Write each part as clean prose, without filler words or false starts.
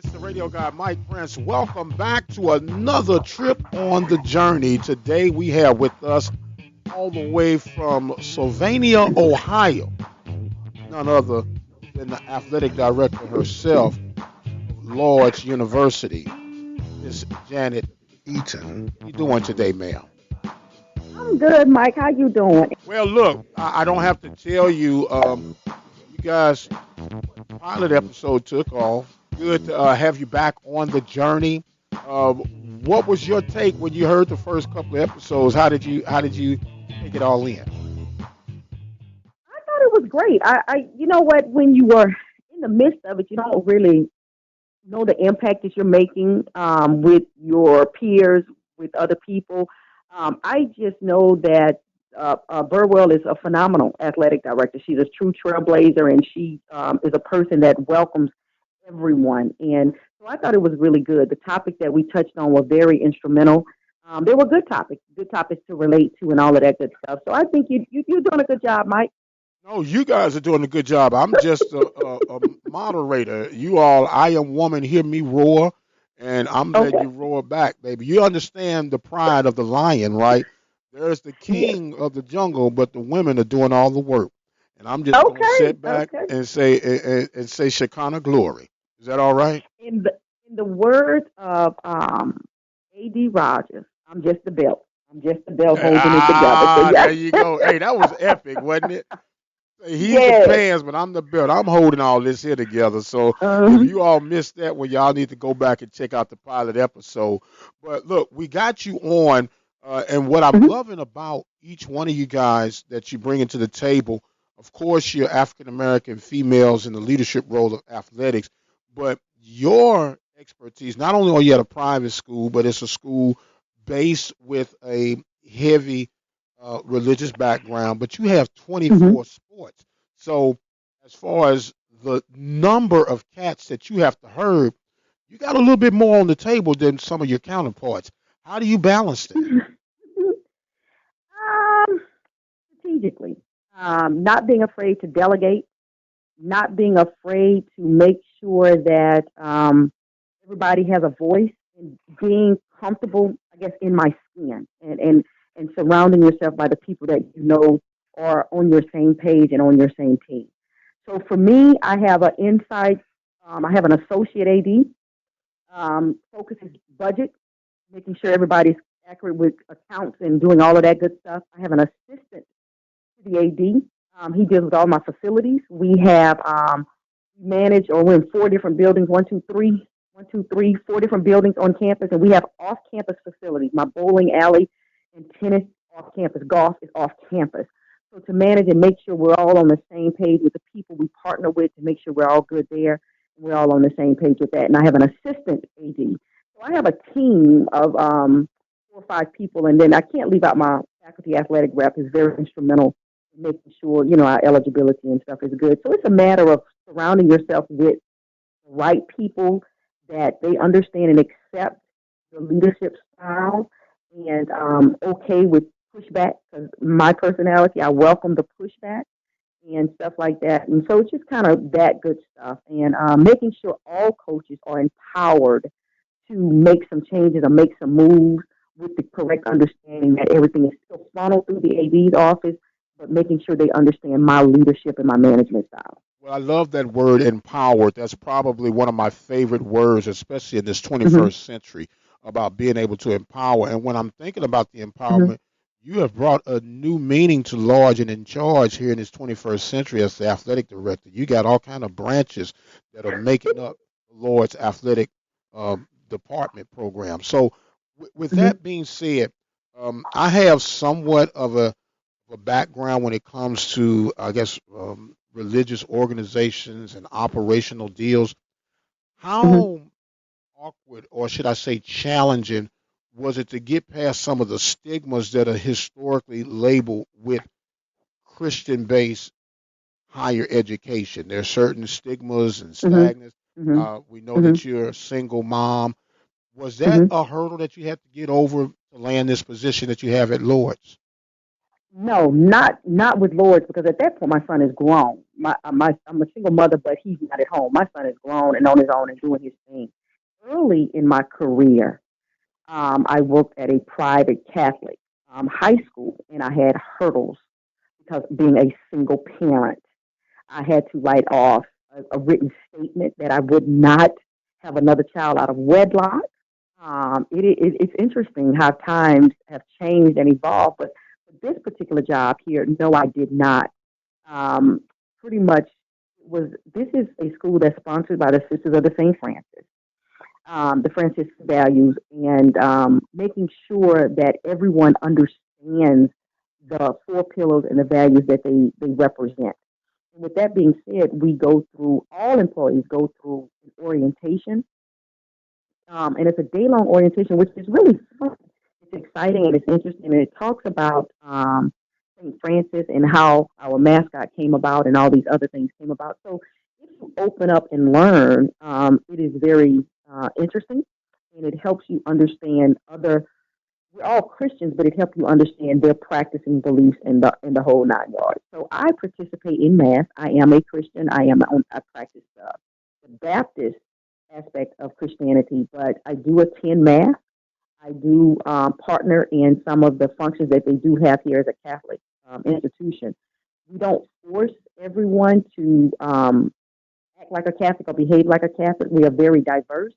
It's the radio guy, Mike Prince. Welcome back to another trip on the journey. Today we have with us, all the way from Sylvania, Ohio, none other than the athletic director herself of Lourdes University, Miss Janet Eaton. How you doing today, ma'am? I'm good, Mike. How you doing? Well, look, I don't have to tell you, you guys, pilot episode took off. Good to have you back on the journey. What was your take when you heard the first couple of episodes? How did you take it all in? I thought it was great. You know what? When you were in the midst of it, you don't really know the impact that you're making with your peers, with other people. I just know that Burwell is a phenomenal athletic director. She's a true trailblazer, and she is a person that welcomes everyone. And so I thought it was really good. The topics that we touched on were very instrumental. They were good topics to relate to, and all of that good stuff. So I think you're doing a good job, Mike. No, you guys are doing a good job. I'm just a moderator. You all, I am woman, hear me roar, and I'm letting Okay. you roar back, baby. You understand the pride of the lion, right? There's the Yes. king of the jungle, but the women are doing all the work. And I'm just gonna Okay. sit back Okay. and say Shekinah glory. Is that all right? In the words of A.D. Rogers, I'm just the belt. I'm just the belt holding it together. So Ah, there yes, you go. Hey, that was epic, wasn't it? He's the yes. pants, but I'm the belt. I'm holding all this here together. So if Um, you all missed that one, y'all need to go back and check out the pilot episode. But look, we got you on, and what I'm mhm, loving about each one of you guys that you bring into the table, of course, you're African American females in the leadership role of athletics, but your expertise, not only are you at a private school, but it's a school based with a heavy religious background, but you have mhm. 24 sports. So, as far as the number of cats that you have to herd, you got a little bit more on the table than some of your counterparts. How do you balance that? Strategically, not being afraid to delegate, not being afraid to make sure that everybody has a voice, and being comfortable, I guess, in my skin, and surrounding yourself by the people that you know are on your same page and on your same team. So for me, I have an inside, I have an associate AD, focuses budget, making sure everybody's accurate with accounts and doing all of that good stuff. I have an assistant to the AD. He deals with all my facilities. We have managed, or we're in four different buildings, four different buildings on campus, and we have off-campus facilities. My bowling alley and tennis off campus, golf is off campus. So to manage and make sure we're all on the same page with the people we partner with, to make sure we're all good there, we're all on the same page with that. And I have an assistant AD. So I have a team of four or five people, and then I can't leave out my faculty athletic rep, is very instrumental in making sure, our eligibility and stuff is good. So it's a matter of surrounding yourself with the right people, that they understand and accept the leadership style, and okay with pushback, because my personality, I welcome the pushback and stuff like that. And so it's just kind of that good stuff, and making sure all coaches are empowered to make some changes or make some moves with the correct understanding that everything is still funneled through the AD's office, but making sure they understand my leadership and my management style. Well, I love that word empowered. That's probably one of my favorite words, especially in this Hmm. 21st century, about being able to empower. And when I'm thinking about the Hmm. empowerment, you have brought a new meaning to large and in charge here in this 21st century as the athletic director. You got all kind of branches that are making up the Lord's athletic department program. So, with Hmm. that being said, I have somewhat of a background when it comes to, I guess, religious organizations and operational deals. Hmm. How awkward, or should I say challenging, was it to get past some of the stigmas that are historically labeled with Christian based higher education? There are certain stigmas and Hmm. stagnants. Hmm. We know Hmm. that you're a single mom. Was that Hmm. a hurdle that you had to get over to land this position that you have at Lord's? No, not with Lourdes, because at that point my son is grown. I'm a single mother, but he's not at home. My son is grown and on his own and doing his thing. Early in my career, I worked at a private Catholic high school, and I had hurdles because being a single parent, I had to write off a written statement that I would not have another child out of wedlock. It's interesting how times have changed and evolved, but for this particular job here, no, I did not. Um, Pretty much was this is a school that's sponsored by the Sisters of the St. Francis, the Franciscan values, and making sure that everyone understands the four pillars and the values that they represent. And with that being said, all employees go through an orientation, and it's a day long orientation, which is really fun. It's exciting and it's interesting, and it talks about St. Francis and how our mascot came about and all these other things came about. So if you open up and learn, it is very interesting, and it helps you understand other. We're all Christians, but it helps you understand their practicing beliefs in the whole 9 yards. So I participate in mass. I am a Christian. I practice the Baptist aspect of Christianity, but I do attend mass. I do partner in some of the functions that they do have here as a Catholic institution. We don't force everyone to act like a Catholic or behave like a Catholic. We are very diverse.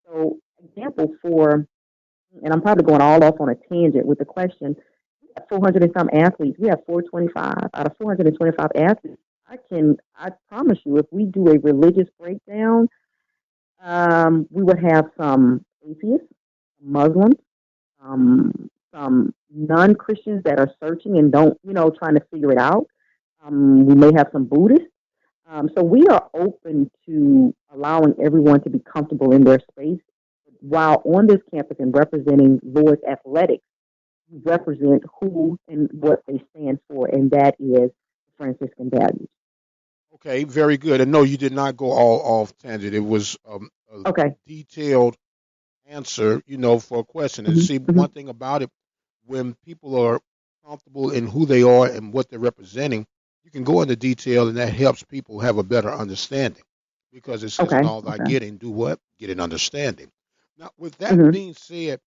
So, example for, and I'm probably going all off on a tangent with the question. We have 400 and some athletes. We have 425 out of 425 athletes. I promise you, if we do a religious breakdown, we would have some atheists, Muslims, some non-Christians that are searching and don't, trying to figure it out. We may have some Buddhists. So we are open to allowing everyone to be comfortable in their space. While on this campus and representing Lourdes athletics, we represent who and what they stand for, and that is Franciscan values. Okay, very good. And no, you did not go all off tangent. It was a Okay. detailed answer, for a question. And Hmm. see, Hmm. one thing about it, when people are comfortable in who they are and what they're representing, you can go into detail, and that helps people have a better understanding. Because it says, "In Okay. all thy Okay. getting, do what? Get an understanding." Now, with that Hmm. being said,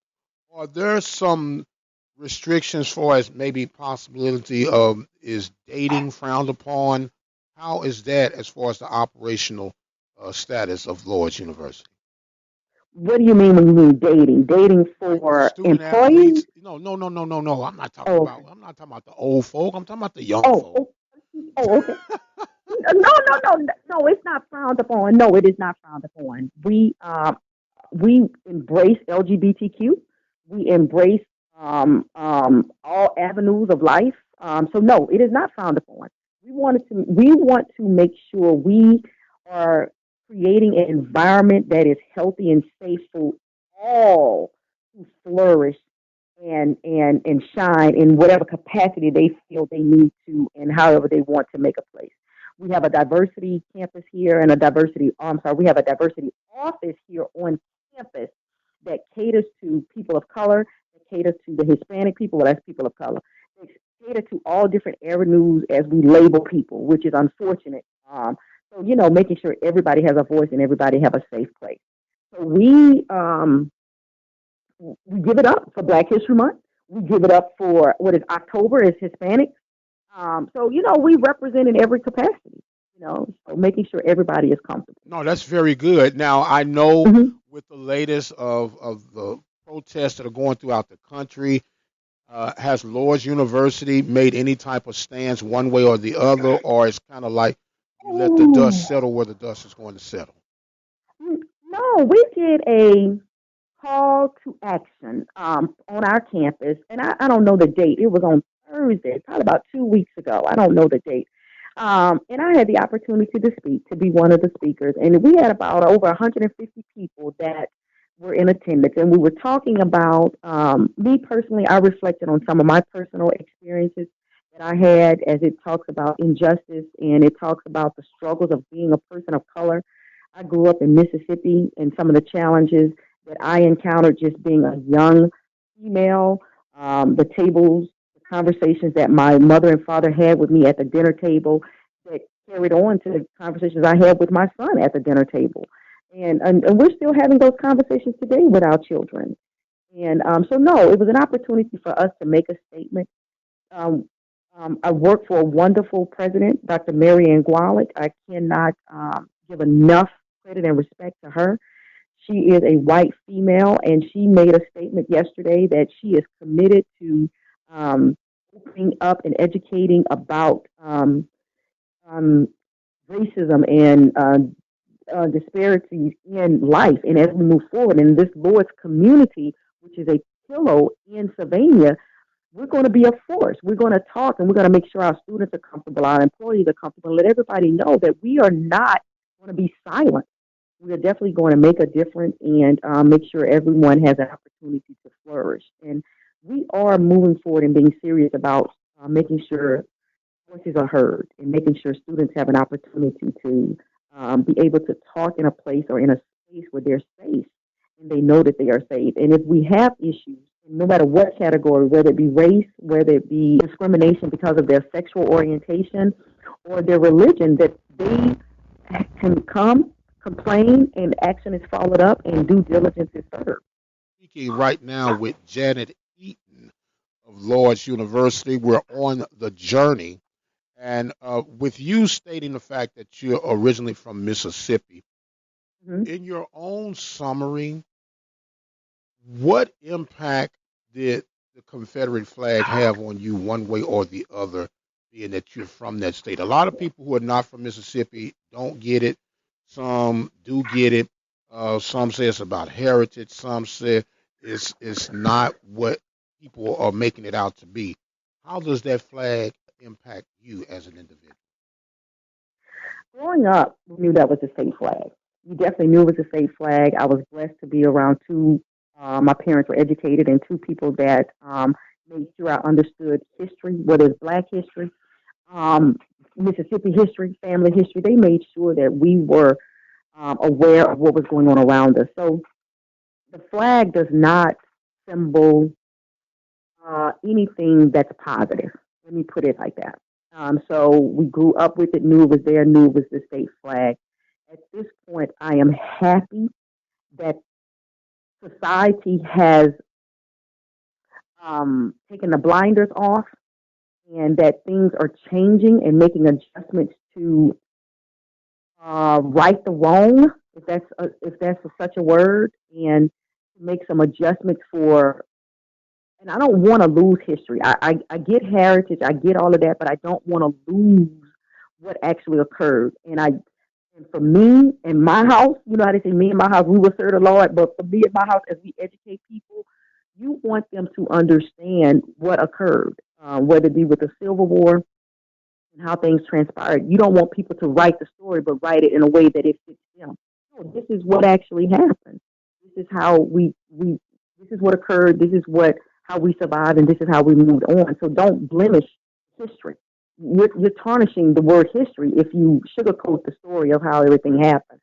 are there some restrictions for as maybe possibility of is dating frowned upon? How is that as far as the operational status of Lloyd's University? What do you mean when you mean dating? Dating Like for student employees? athletes? No, no, no, no, no, no. I'm not talking Oh, about. okay. I'm not talking about the old folk. I'm talking about the young Oh, folk. oh, oh, okay. No, no, no, no. It's not frowned upon. No, it is not frowned upon. We embrace LGBTQ. We embrace all avenues of life. So no, it is not frowned upon. We want to make sure we are creating an environment that is healthy and safe for all to flourish and shine in whatever capacity they feel they need to and however they want to make a place. We have a diversity campus here and a diversity, I'm sorry, we have a diversity office here on campus that caters to people of color, that caters to the Hispanic people, well, that's people of color. They cater to all different avenues as we label people, which is unfortunate. So, making sure everybody has a voice and everybody have a safe place. So we give it up for Black History Month. We give it up for what is October is Hispanic. So we represent in every capacity. So making sure everybody is comfortable. No, that's very good. Now I know Hmm. with the latest of the protests that are going throughout the country, has Lourdes University made any type of stance one way or the other, or it's kind of like you let the dust Oh, settle where the dust is going to settle? no, we did a call to action on our campus, and I don't know the date. It was on Thursday, probably about 2 weeks ago. I don't know the date. And I had the opportunity to speak, to be one of the speakers, and we had about over 150 people that were in attendance, and we were talking about me personally. I reflected on some of my personal experiences that I had, as it talks about injustice and it talks about the struggles of being a person of color. I grew up in Mississippi, and some of the challenges that I encountered just being a young female, the tables, the conversations that my mother and father had with me at the dinner table that carried on to the conversations I had with my son at the dinner table. And we're still having those conversations today with our children. And so, no, it was an opportunity for us to make a statement. Um, I work for a wonderful president, Dr. Marianne Gualick. I cannot give enough credit and respect to her. She is a white female, and she made a statement yesterday that she is committed to opening up and educating about um, racism and disparities in life. And as we move forward in this Lourdes community, which is a pillow in Sylvania, we're going to be a force. We're going to talk, and we're going to make sure our students are comfortable, our employees are comfortable, let everybody know that we are not going to be silent. We are definitely going to make a difference and make sure everyone has an opportunity to flourish. And we are moving forward and being serious about making sure voices are heard and making sure students have an opportunity to be able to talk in a place or in a space where they're safe and they know that they are safe. And if we have issues, no matter what category, whether it be race, whether it be discrimination because of their sexual orientation or their religion, that they can come, complain, and action is followed up and due diligence is served. Speaking right now with Janet Eaton of Lourdes University. We're on the journey. And with you stating the fact that you're originally from Mississippi, Mm-hmm. in your own summary, what impact did the Confederate flag have on you one way or the other, being that you're from that state? A lot of people who are not from Mississippi don't get it. Some do get it. Some say it's about heritage. Some say it's not what people are making it out to be. How does that flag impact you as an individual? Growing up, we knew that was a state flag. We definitely knew it was a state flag. I was blessed to be around two. My parents were educated, and two people that made sure I understood history, whether it's Black history, um, Mississippi history, family history. They made sure that we were aware of what was going on around us. So the flag does not symbol anything that's positive. Let me put it like that. So we grew up with it, knew it was there, knew it was the state flag. At this point, I am happy that society has taken the blinders off and that things are changing and making adjustments to right the wrong, if that's such a word, and make some adjustments for. And I don't want to lose history. I get heritage, I get all of that, but I don't want to lose what actually occurred. And for me in my house, you know how they say, me in my house, we will serve the Lord. But for me in my house, as we educate people, you want them to understand what occurred, whether it be with the Civil War and how things transpired. You don't want people to write the story, but write it in a way that it fits them. No, this is what actually happened. This is how we this is what occurred. This is what how we survived, and this is how we moved on. So don't blemish history. You're tarnishing the word history if you sugarcoat the story of how everything happened.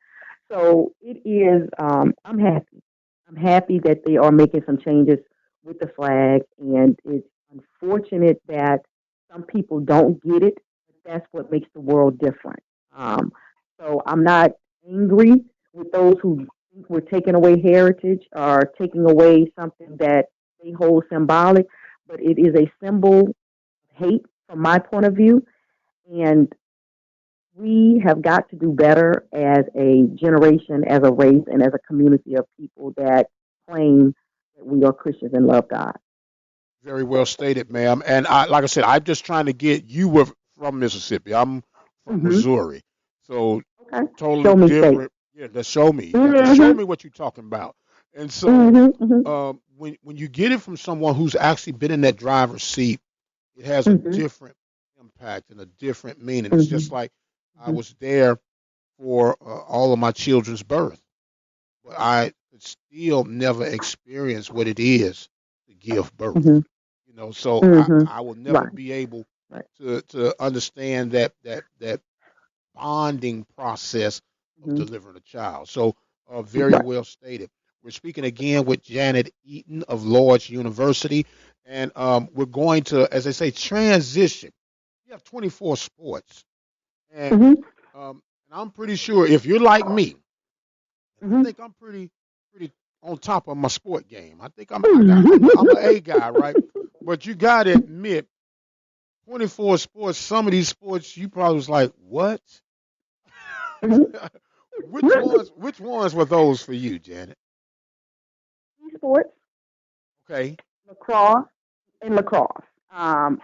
So it is. I'm happy. I'm happy that they are making some changes with the flag, and it's unfortunate that some people don't get it. But that's what makes the world different. Um, so I'm not angry with those who think we're taking away heritage or taking away something that they hold symbolic, but it is a symbol of hate from my point of view. And we have got to do better as a generation, as a race, and as a community of people that claim that we are Christians and love God. Very well stated, ma'am. And like I said, I'm just trying to get you were from Mississippi. I'm from Mm-hmm. Missouri, so Okay. totally Show me state. different. Yeah, to show me. You have to show Mm-hmm. me what you're talking about. And so, Mm-hmm. Mm-hmm. when you get it from someone who's actually been in that driver's seat, it has a Mm-hmm. different impact and a different meaning. It's just Mm-hmm. like I was there for all of my children's birth, but I could still never experience what it is to give birth. Mm-hmm. So Mm-hmm. I will never Right. be able Right. to understand that bonding process of Mm-hmm. delivering a child. So very Right. well stated. We're speaking again with Janet Eaton of Lourdes University. And we're going to, as I say, transition. You have 24 sports. And, Mm-hmm. and I'm pretty sure if you're like me, I Mm-hmm. think I'm pretty on top of my sport game. I think I'm an A guy, right? But you got to admit, 24 sports, some of these sports you probably was like, what? Which ones were those for you, Janet? Esports, Okay. lacrosse, and lacrosse. Um,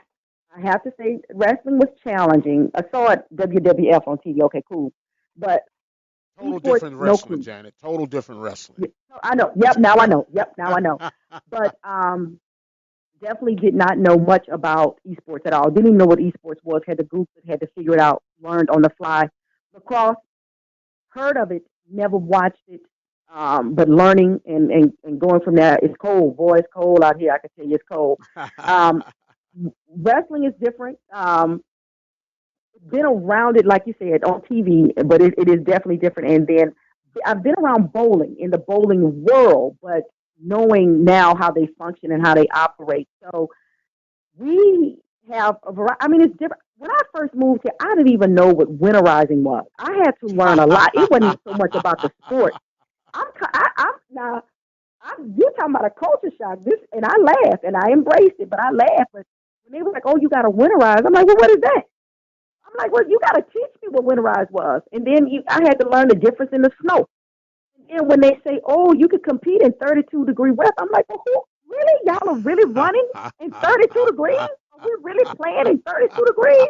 I have to say, wrestling was challenging. I saw it WWF on TV. Okay, cool. But Total esports, different no wrestling, clue. Janet. Total different wrestling. Yeah, I know. Yep, now I know. Yep, now I know. But definitely did not know much about esports at all. Didn't even know what esports was. Had to Google it, had to figure it out, learned on the fly. Lacrosse, heard of it, never watched it, but learning and going from there. It's cold. Boy, it's cold out here. I can tell you it's cold. Um, Wrestling is different. Been around it, like you said, on TV, but it is definitely different. And then I've been around bowling in the bowling world, but knowing now how they function and how they operate. So we have a variety. I mean, it's different. When I first moved here, I didn't even know what winterizing was. I had to learn a lot. It wasn't even so much about the sport. I'm now. You're talking about a culture shock. This, and I laughed and I embraced it, but I laughed. But when they were like, "Oh, you got to winterize," I'm like, "Well, what is that?" I'm like, "Well, you got to teach me what winterize was." And then I had to learn the difference in the snow. And when they say, "Oh, you could compete in 32-degree weather," I'm like, "Well, who really? Y'all are really running in 32 degrees? Are we really playing in 32 degrees?"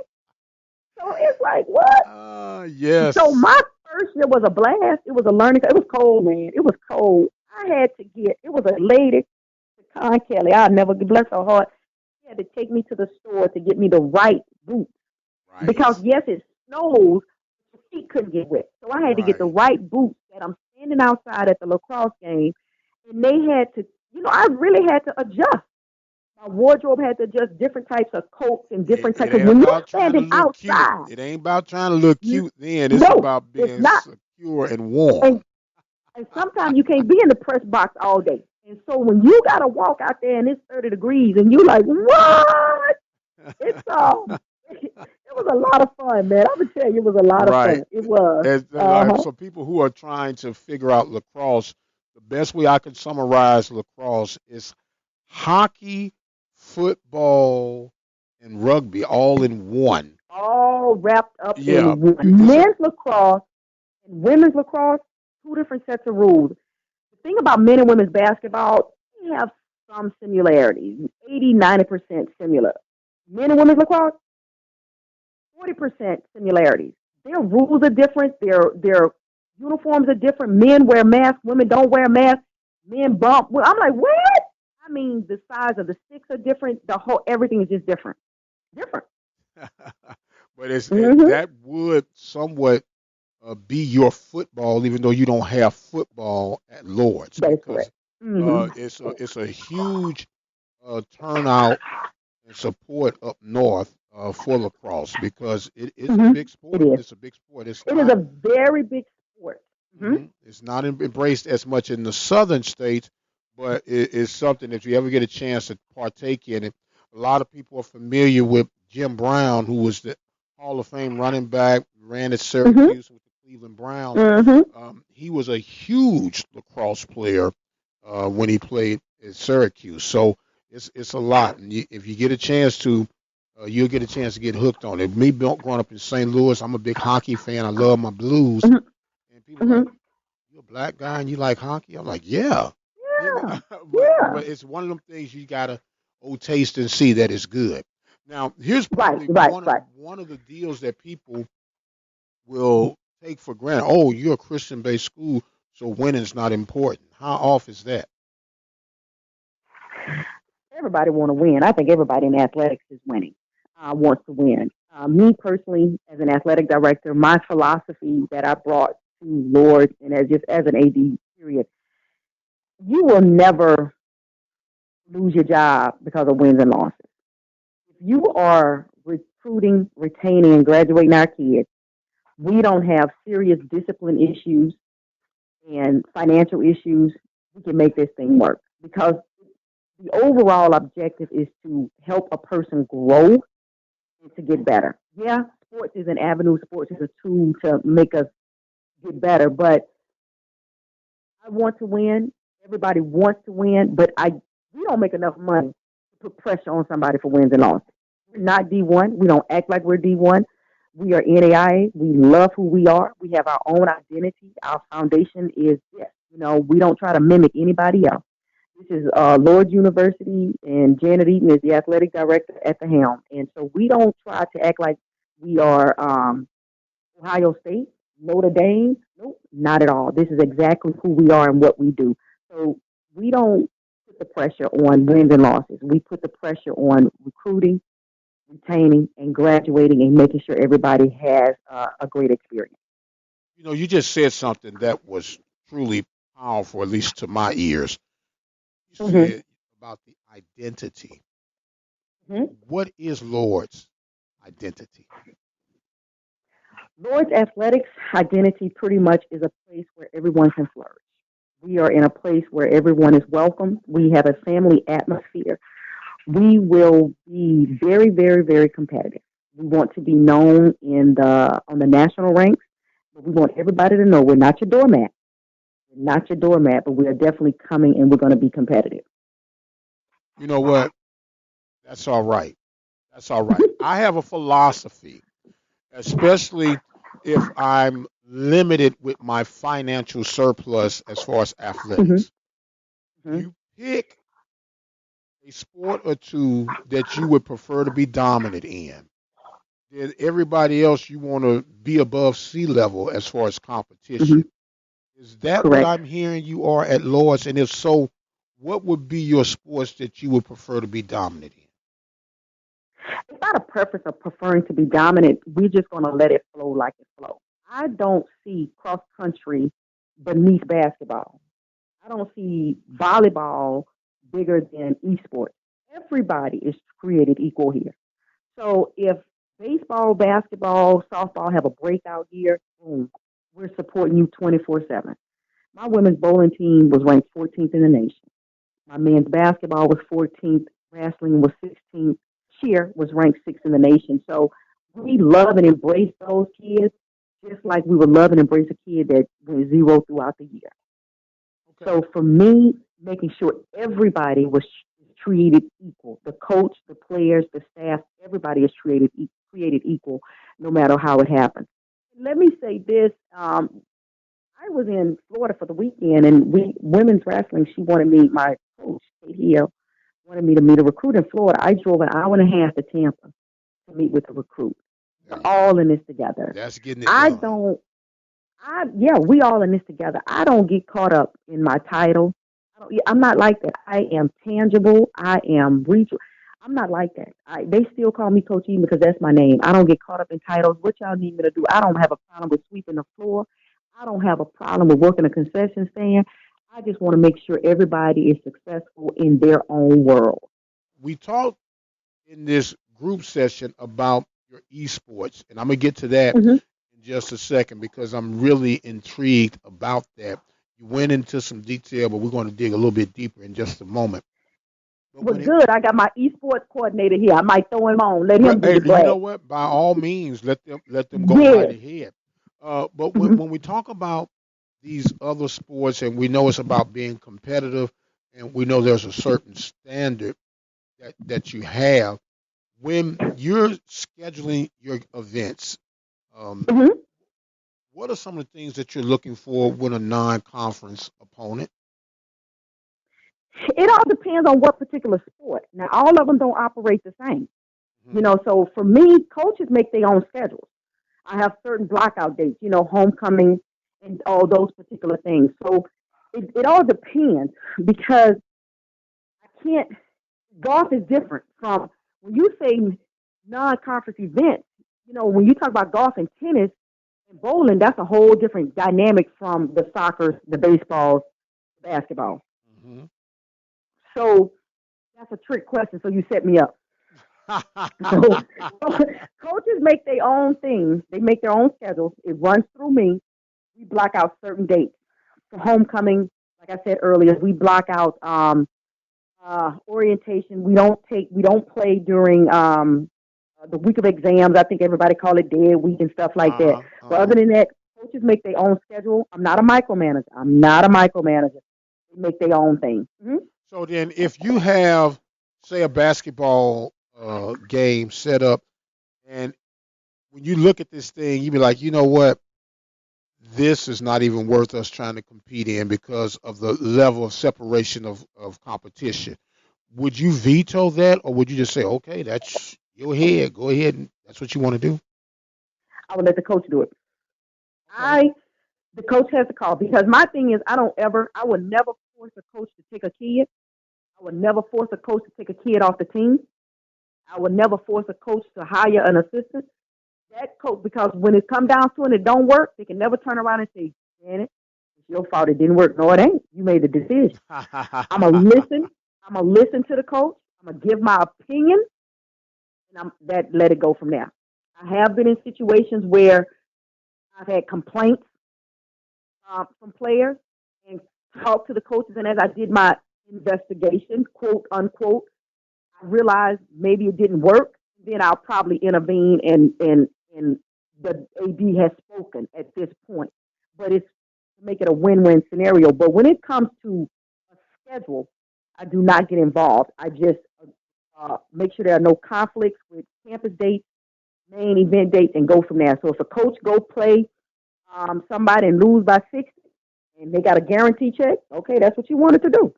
So it's like, what? So Yes. my first year was a blast. It was a learning. It was cold, man. It was cold. I had to get. It was a lady, Con Kelly. I'll never bless her heart. She had to take me to the store to get me the right boots because Right. yes, it snows. The feet couldn't get wet, so I had to get the Right. right boots. That I'm standing outside at the lacrosse game, and they had to. I really had to adjust. My wardrobe had to adjust different types of coats and It, different types. it Because ain't when you're about trying to standing look cute. outside, It ain't about trying to look n- cute then. It's no, about it's being not. secure and warm. And and sometimes you can't be in the press box all day. And so when you gotta walk out there and it's 30 degrees and you like, what? It's it was a lot of fun, man. I'm gonna tell you, it was a lot of Right. fun. It was. Uh Like huh. so people who are trying to figure out lacrosse, the best way I can summarize lacrosse is hockey, football, and rugby all in one. All wrapped up Yeah, in one. it's a Men's lacrosse and women's lacrosse, two different sets of rules. The thing about men and women's basketball, they have some similarities, 80, 90% similar. Men and women's lacrosse, 40% similarities. Their rules are different. Their uniforms are different. Men wear masks. Women don't wear masks. Men bump. Well, I'm like, what? I mean, the size of the sticks are different. The whole everything is just different. Different. but Hmm. that would somewhat be your football, even though you don't have football at Lords, That is because correct. Hmm. it's a huge turnout and support up north for lacrosse because it's a Hmm. big It sport. is. It's a big sport. It is a very big sport. Hmm. It's not embraced as much in the southern states, but it's something that you ever get a chance to partake in it. A lot of people are familiar with Jim Brown, who was the Hall of Fame running back, ran at Hmm. Syracuse with the Cleveland Browns. Hmm. He was a huge lacrosse player when he played at Syracuse. So it's a lot, and if you get a chance to, you'll get a chance to get hooked on it. Me growing up in St. Louis, I'm a big hockey fan. I love my Blues, Hmm. and people are like, Hmm. "You a black guy and you like hockey?" I'm like, "Yeah." You know, Yeah. but Yeah. but it's one of them things you gotta taste and see that it's good. Now, here's Right. probably Right. Right. one of the deals that people will take for granted. Oh, you're a Christian-based school, so winning's not important. How off is that? Everybody want to win. I think everybody in athletics is winning. Wants to win. Me personally, as an athletic director, my philosophy that I brought to Lord and as an AD period, you will never lose your job because of wins and losses. If you are recruiting, retaining, and graduating our kids, we don't have serious discipline issues and financial issues. we can make this thing work. Because the overall objective is to help a person grow and to get better. Yeah, sports is an avenue, sports is a tool to make us get better, but I want to win. Everybody wants to win, but we don't make enough money to put pressure on somebody for wins and losses. We're not D1. We don't act like we're D1. We are NAIA. We love who we are. We have our own identity. Our foundation is this. We don't try to mimic anybody else. This is Lourdes University, and Janet Eaton is the athletic director at the helm. And so we don't try to act like we are Ohio State, Notre Dame. Nope, not at all. This is exactly who we are and what we do. So we don't put the pressure on wins and losses. We put the pressure on recruiting, retaining, and graduating, and making sure everybody has a great experience. You just said something that was truly powerful, at least to my ears. You said about the identity. What is Lourdes' identity? Lourdes Athletics identity pretty much is a place where everyone can flourish. We are in a place where everyone is welcome. We have a family atmosphere. We will be very, very, very competitive. We want to be known on the national ranks, but we want everybody to know we're not your doormat. We're not your doormat, but we are definitely coming and we're going to be competitive. You know what? That's all right. That's all right. I have a philosophy, especially if I'm limited with my financial surplus as far as athletics. You pick a sport or two that you would prefer to be dominant in. Then everybody else you want to be above sea level as far as competition. Is that Correct. what I'm hearing you are at Lourdes? And if so, what would be your sports that you would prefer to be dominant in? It's not a preference of preferring to be dominant. We're just going to let it flow like it flows. I don't see cross country beneath basketball. I don't see volleyball bigger than esports. Everybody is created equal here. So if baseball, basketball, softball have a breakout year, boom, we're supporting you 24/7. My women's bowling team was ranked 14th in the nation. My men's basketball was 14th. Wrestling was 16th. Cheer was ranked 6th in the nation. So we love and embrace those kids just like we would love and embrace a kid that went zero throughout the year. Okay. So for me, making sure everybody was treated equal. The coach, the players, the staff, everybody is created equal no matter how it happens. Let me say this. I was in Florida for the weekend, and women's wrestling, she wanted me, my coach, Kate Hill, wanted me to meet a recruit in Florida. I drove an hour and a half to Tampa to meet with a recruit. We're all in this together. That's getting it done. We all in this together. I don't get caught up in my title. I'm not like that. I am tangible. I am reachable. I'm not like that. They still call me Coach Eaton because that's my name. I don't get caught up in titles. What y'all need me to do? I don't have a problem with sweeping the floor. I don't have a problem with working a concession stand. I just want to make sure everybody is successful in their own world. We talked in this group session about your esports, and I'm going to get to that in just a second because I'm really intrigued about that. You went into some detail, but we're going to dig a little bit deeper in just a moment. Well, good. I got my esports coordinator here. I might throw him on. Let him do the brag. You know what? By all means, let them go right ahead. But when we talk about these other sports, and we know it's about being competitive, and we know there's a certain standard that you have, when you're scheduling your events, what are some of the things that you're looking for with a non-conference opponent? It all depends on what particular sport. Now, all of them don't operate the same. So for me, coaches make their own schedules. I have certain blockout dates, homecoming and all those particular things. So it all depends because golf is different from when you say non-conference events. When you talk about golf and tennis and bowling, that's a whole different dynamic from the soccer, the baseball, the basketball. So that's a trick question. So you set me up. So coaches make their own things. They make their own schedules. It runs through me. We block out certain dates. For homecoming, like I said earlier, we block out orientation. We don't play during the week of exams. I think everybody call it dead week and stuff like that. But other than that, coaches make their own schedule. I'm not a micromanager. They make their own thing. Mm-hmm. So then, if you have, say, a basketball game set up, and when you look at this thing, you be like, you know what? This is not even worth us trying to compete in because of the level of separation of competition. Would you veto that, or would you just say, okay, that's your head, go ahead, and that's what you want to do? I would let the coach do it. Okay. The coach has to call, because my thing is, I would never force a coach to take a kid. I would never force a coach to take a kid off the team. I would never force a coach to hire an assistant. That coach, because when it comes down to it and it don't work, they can never turn around and say, Janet, it's your fault it didn't work. No, it ain't. You made the decision. I'm going to listen. I'm going to listen to the coach. I'm going to give my opinion, and let it go from there. I have been in situations where I've had complaints from players and talked to the coaches, and as I did my investigation, quote unquote, I realized maybe it didn't work. Then I'll probably intervene, and the AD has spoken at this point. But it's to make it a win-win scenario. But when it comes to a schedule, I do not get involved. I just make sure there are no conflicts with campus dates, main event dates, and go from there. So if a coach go play somebody and lose by 60, and they got a guarantee check, okay, that's what you wanted to do.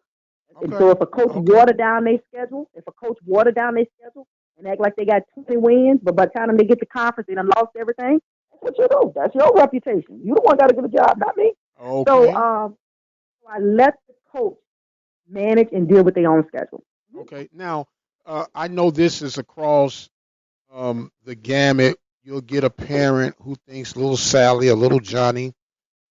Okay. And so if a coach water down their schedule, and act like they got 20 wins, but by the time they get to conference, they done lost everything, that's what you do. That's your reputation. You the one got to get a job, not me. Okay. So I let the coach manage and deal with their own schedule. Okay. Now, I know this is across the gamut. You'll get a parent who thinks little Sally or little Johnny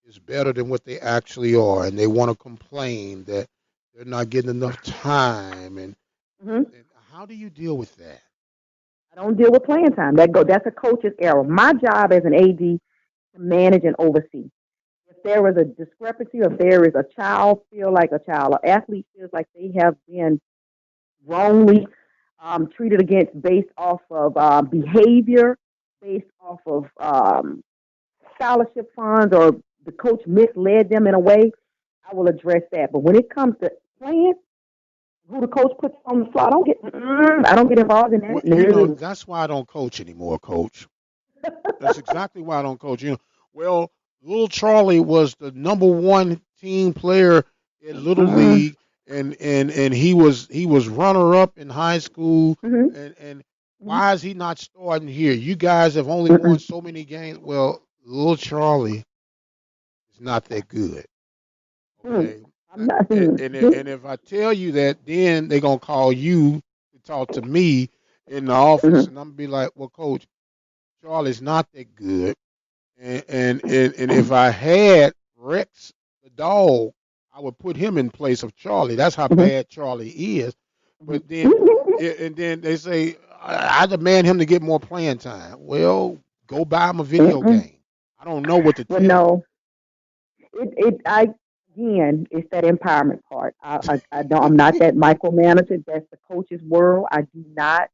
is better than what they actually are, and they want to complain that they're not getting enough time. And how do you deal with that? I don't deal with playing time. That's a coach's error. My job as an AD to manage and oversee. If there is a discrepancy, or if there is a child an athlete feels like they have been wrongly treated against based off of behavior, based off of scholarship funds, or the coach misled them in a way, I will address that. But when it comes to playing, who the coach puts on the floor, I don't get involved in that. Well, that's why I don't coach anymore, Coach. That's exactly why I don't coach. Well, little Charlie was the number one team player in Little League, and he was runner up in high school, and why is he not starting here? You guys have only won so many games. Well, little Charlie is not that good. Okay. And if I tell you that, then they're gonna call you to talk to me in the office, and I'm gonna be like, "Well, Coach, Charlie's not that good." And if I had Rex the dog, I would put him in place of Charlie. That's how bad Charlie is. But then they say I demand him to get more playing time. Well, go buy him a video game. I don't know what to tell. No, Again, it's that empowerment part. I'm not that micromanager. That's the coach's world. I do not.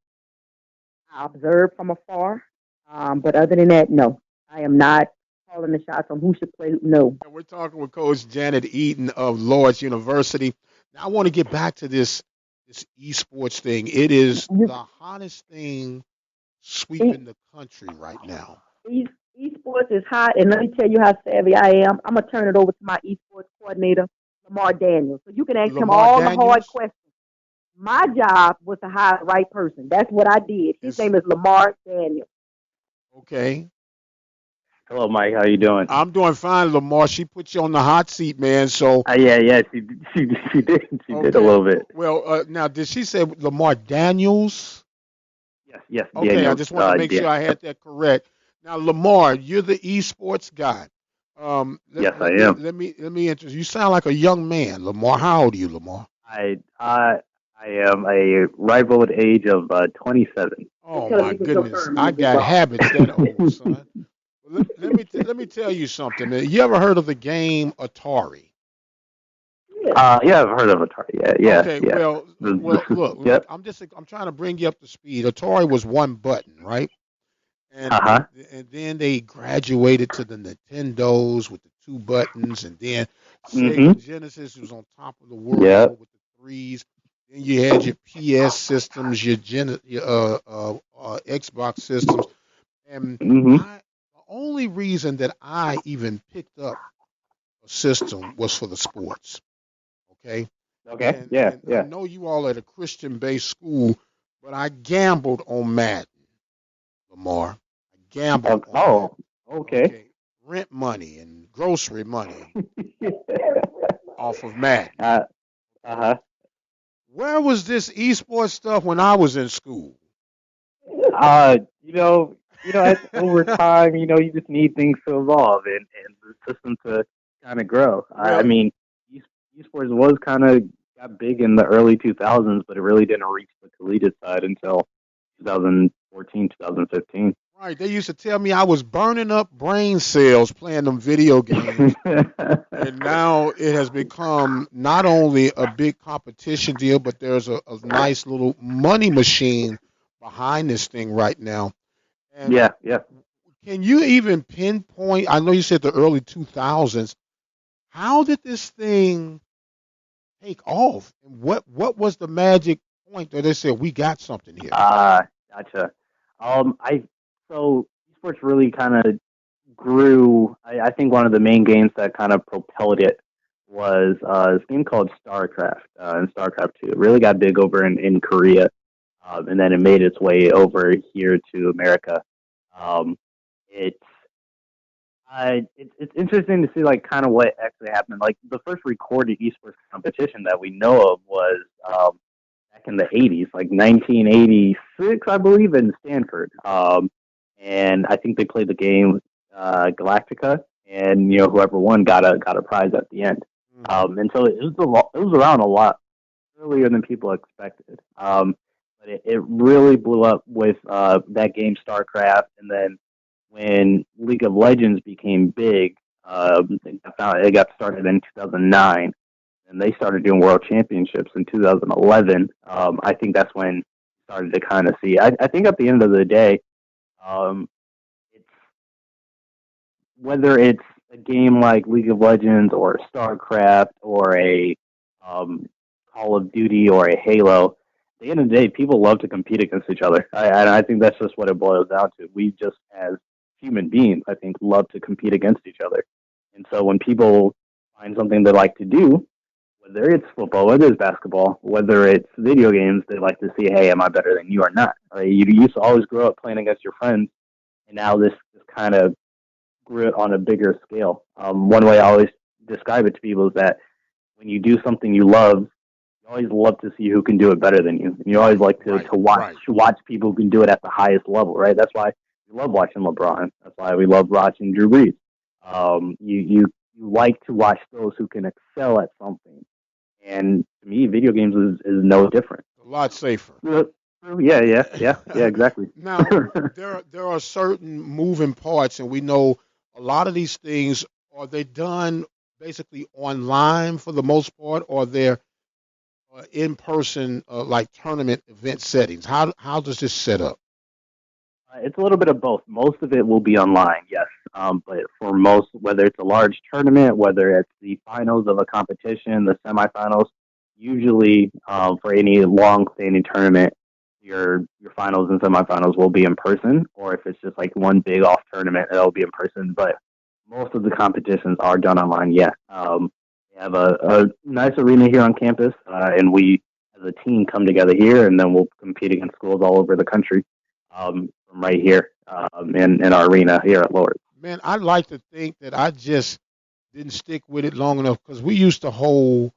I observe from afar. But other than that, no. I am not calling the shots on who should play. No. We're talking with Coach Janet Eaton of Lourdes University. Now, I want to get back to this esports thing. It is the hottest thing sweeping the country right now. Esports is hot, and let me tell you how savvy I am. I'm going to turn it over to my esports coordinator, Lamar Daniels. So you can ask him all the hard questions. My job was to hire the right person. That's what I did. His name is Lamar Daniels. Okay. Hello, Mike. How you doing? I'm doing fine, Lamar. She put you on the hot seat, man. So yeah, she did. She did a little bit. Well, now did she say Lamar Daniels? Yes. Okay, Daniels, I just want to make sure I had that correct. Now, Lamar, you're the esports guy. Yes, I am. Let me introduce you. You sound like a young man, Lamar. How old are you, Lamar? I am a ripe old age of 27. Oh my goodness, I got habits that old, son. Let me tell you something. You ever heard of the game Atari? Yeah, I've heard of Atari. Yeah, Okay, yeah. well, look, Yep. I'm trying to bring you up to speed. Atari was one button, right? And Uh-huh. and then they graduated to the Nintendos with the two buttons, and then Sega Mm-hmm. Genesis was on top of the Yep. world with the threes. Then you had your PS systems, your Xbox systems, and Mm-hmm. the only reason that I even picked up a system was for the sports. Okay, Okay. Yeah, and I yeah. know you all at a Christian-based school, but I gambled on Madden, Lamar. I gambled on Madden. Oh, okay. Okay, rent money and grocery money off of Madden. uh, Okay, uh-huh. where was this esports stuff when I was in school? Uh, you know, over time, you just need things to evolve and the system to kind of grow. I Well, mean, e- esports was kind of got big in the early 2000s, but it really didn't reach the collegiate side until 2014, 2015. right. They used to tell me I was burning up brain cells playing them video games. And now it has become not only a big competition deal, but there's a nice little money machine behind this thing right now. And Yeah, yeah. can you even pinpoint? I know you said the early 2000s. How did this thing take off? And what was the magic point that they said we got something here? Gotcha. I so esports really kind of grew. I think one of the main games that kind of propelled it was this game called StarCraft and StarCraft 2. It really got big over in Korea, and then it made its way over here to America. Um, it's it's interesting to see like kind of what actually happened. Like the first recorded esports competition that we know of was back in the 80s, like 1986, I believe, in Stanford. And I think they played the game Galactica, and whoever won got a prize at the end. Hmm. And so it was around a lot earlier than people expected. But it really blew up with that game StarCraft, and then when League of Legends became big, it got started in 2009 and they started doing world championships in 2011. I think that's when we started to kind of see. I think at the end of the day, um, it's whether it's a game like League of Legends or StarCraft or a um, Call of Duty or a Halo. At the end of the day, people love to compete against each other. I think that's just what it boils down to. We just, as human beings, I think, love to compete against each other. And so when people find something they like to do, whether it's football, whether it's basketball, whether it's video games, they like to see, hey, am I better than you or not? You used to always grow up playing against your friends, and now this kind of grew it on a bigger scale. One way I always describe it to people is that when you do something you love, you always love to see who can do it better than you. And you always Right, like to right, watch right. people who can do it at the highest level, right? That's why we love watching LeBron. That's why we love watching Drew Brees. You like to watch those who can excel at something. And to me, video games is no different. A lot safer. Yeah, exactly. Now, there are certain moving parts, and we know a lot of these things are they done basically online for the most part, or they're in person like tournament event settings. How does this set up? It's a little bit of both. Most of it will be online, yes. But for most, whether it's a large tournament, whether it's the finals of a competition, the semifinals, usually for any long-standing tournament, your finals and semifinals will be in person. Or if it's just like one big off tournament, it'll be in person. But most of the competitions are done online. Yeah. We have a nice arena here on campus, and we as a team come together here, and then we'll compete against schools all over the country from right here in our arena here at Lourdes. Man, I like to think that I just didn't stick with it long enough because we used to hold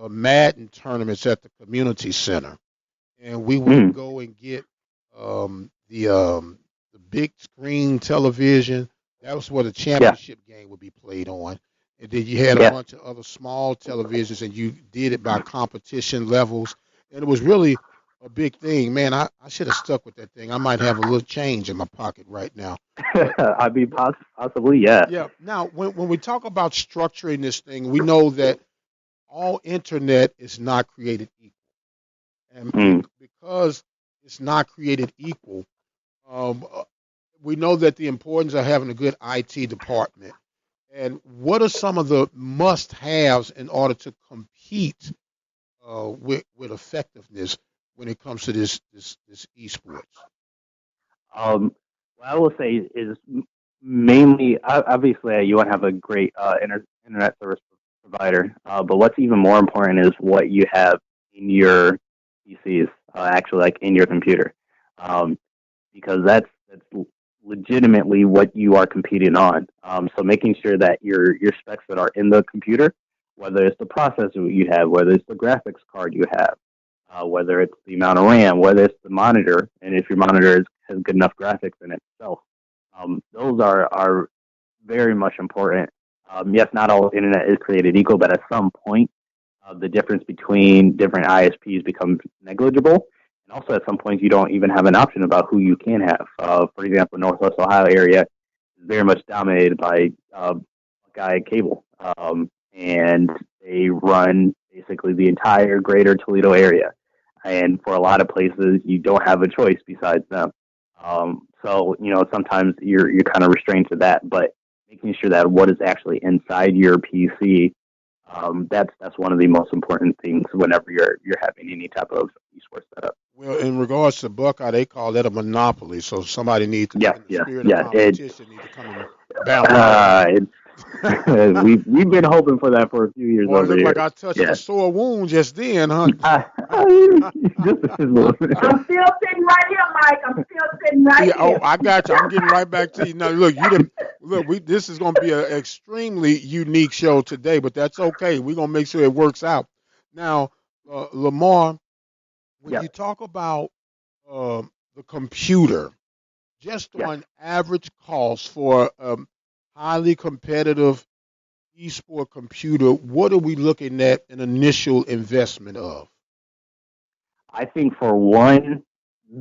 Madden tournaments at the community center, and we would Mm. go and get the big screen television. That was where the Yeah, championship game would be played on. And then you had a yeah. bunch of other small televisions, and you did it by competition levels. And it was really a big thing. Man, I should have stuck with that thing. I might have a little change in my pocket right now. But I mean, possibly, yeah. yeah, now when we talk about structuring this thing, we know that all internet is not created equal, and because it's not created equal, um, uh, we know that the importance of having a good IT department. And what are some of the must-haves in order to compete with effectiveness when it comes to this esports? What I will say is mainly, obviously, you want to have a great internet service provider, but what's even more important is what you have in your PCs, actually, like in your computer, because that's legitimately what you are competing on. So making sure that your specs that are in the computer, whether it's the processor you have, whether it's the graphics card you have, whether it's the amount of RAM, whether it's the monitor, and if your monitor has good enough graphics in itself. Those are very much important. Yes, not all internet is created equal, but at some point, the difference between different ISPs becomes negligible. And also, at some point, you don't even have an option about who you can have. For example, Northwest Ohio area is very much dominated by Buckeye Cable, and they run basically the entire greater Toledo area. And for a lot of places, you don't have a choice besides them. So sometimes you're kind of restrained to that, but making sure that what is actually inside your PC, that's one of the most important things whenever you're having any type of esports setup. Well, in regards to Buckeye, they call that a monopoly. So somebody needs to, in the spirit of competition, need to come and balance. We've been hoping for that for a few years. Boy, over look here. like I touched a sore wound just then, huh? I'm still sitting right here, Mike. I'm still sitting right here. Oh, I got you. I'm getting right back to you. Now, look, you didn't look. This is going to be an extremely unique show today, but that's okay. We're going to make sure it works out. Now, Lamar, when you talk about the computer, just on average cost for highly competitive esport computer, what are we looking at an initial investment of? I think for one,